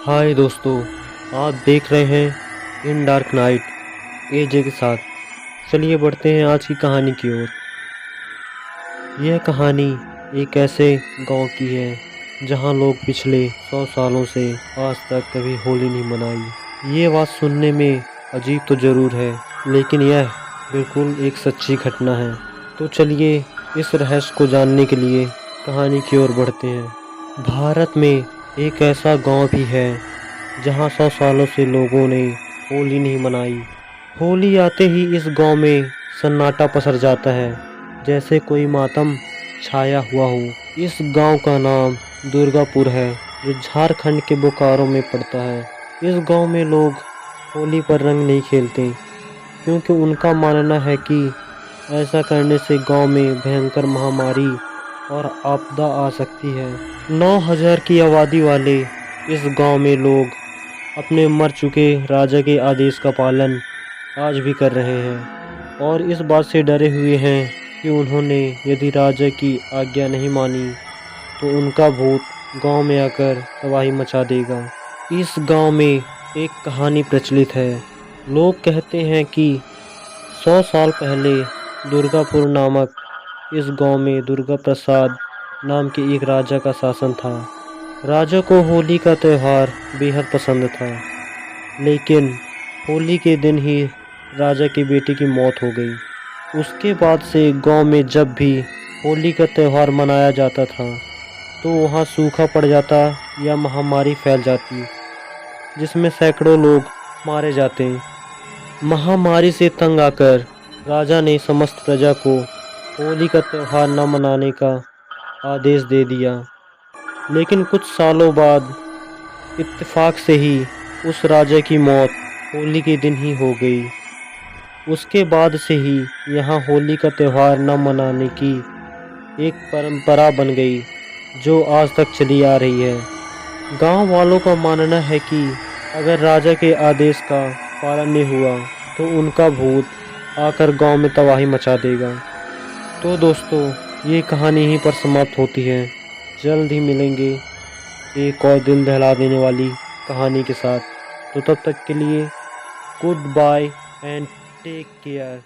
हाय दोस्तों, आप देख रहे हैं इन डार्क नाइट एजे के साथ। चलिए बढ़ते हैं आज की कहानी की ओर। यह कहानी एक ऐसे गांव की है जहां लोग पिछले 100 सालों से आज तक कभी होली नहीं मनाई। ये बात सुनने में अजीब तो ज़रूर है, लेकिन यह बिल्कुल एक सच्ची घटना है। तो चलिए इस रहस्य को जानने के लिए कहानी की ओर बढ़ते हैं। भारत में एक ऐसा गांव भी है जहां 100 सालों से लोगों ने होली नहीं मनाई। होली आते ही इस गांव में सन्नाटा पसर जाता है, जैसे कोई मातम छाया हुआ हो। इस गांव का नाम दुर्गापुर है, जो झारखंड के बोकारो में पड़ता है। इस गांव में लोग होली पर रंग नहीं खेलते, क्योंकि उनका मानना है कि ऐसा करने से गांव में भयंकर महामारी और आपदा आ सकती है। 9,000 की आबादी वाले इस गांव में लोग अपने मर चुके राजा के आदेश का पालन आज भी कर रहे हैं, और इस बात से डरे हुए हैं कि उन्होंने यदि राजा की आज्ञा नहीं मानी तो उनका भूत गांव में आकर तबाही मचा देगा। इस गांव में एक कहानी प्रचलित है। लोग कहते हैं कि 100 साल पहले दुर्गापुर नामक इस गांव में दुर्गा प्रसाद नाम के एक राजा का शासन था। राजा को होली का त्यौहार बेहद पसंद था, लेकिन होली के दिन ही राजा की बेटी की मौत हो गई। उसके बाद से गांव में जब भी होली का त्यौहार मनाया जाता था तो वहां सूखा पड़ जाता या महामारी फैल जाती, जिसमें सैकड़ों लोग मारे जाते। महामारी से तंग आकर राजा ने समस्त प्रजा को होली का त्यौहार न मनाने का आदेश दे दिया। लेकिन कुछ सालों बाद इत्तेफाक से ही उस राजा की मौत होली के दिन ही हो गई। उसके बाद से ही यहाँ होली का त्यौहार न मनाने की एक परंपरा बन गई, जो आज तक चली आ रही है। गांव वालों का मानना है कि अगर राजा के आदेश का पालन नहीं हुआ तो उनका भूत आकर गांव में तबाही मचा देगा। तो दोस्तों, ये कहानी यहीं पर समाप्त होती है। जल्द ही मिलेंगे एक और दिल दहला देने वाली कहानी के साथ। तो तब तक के लिए good bye and take care.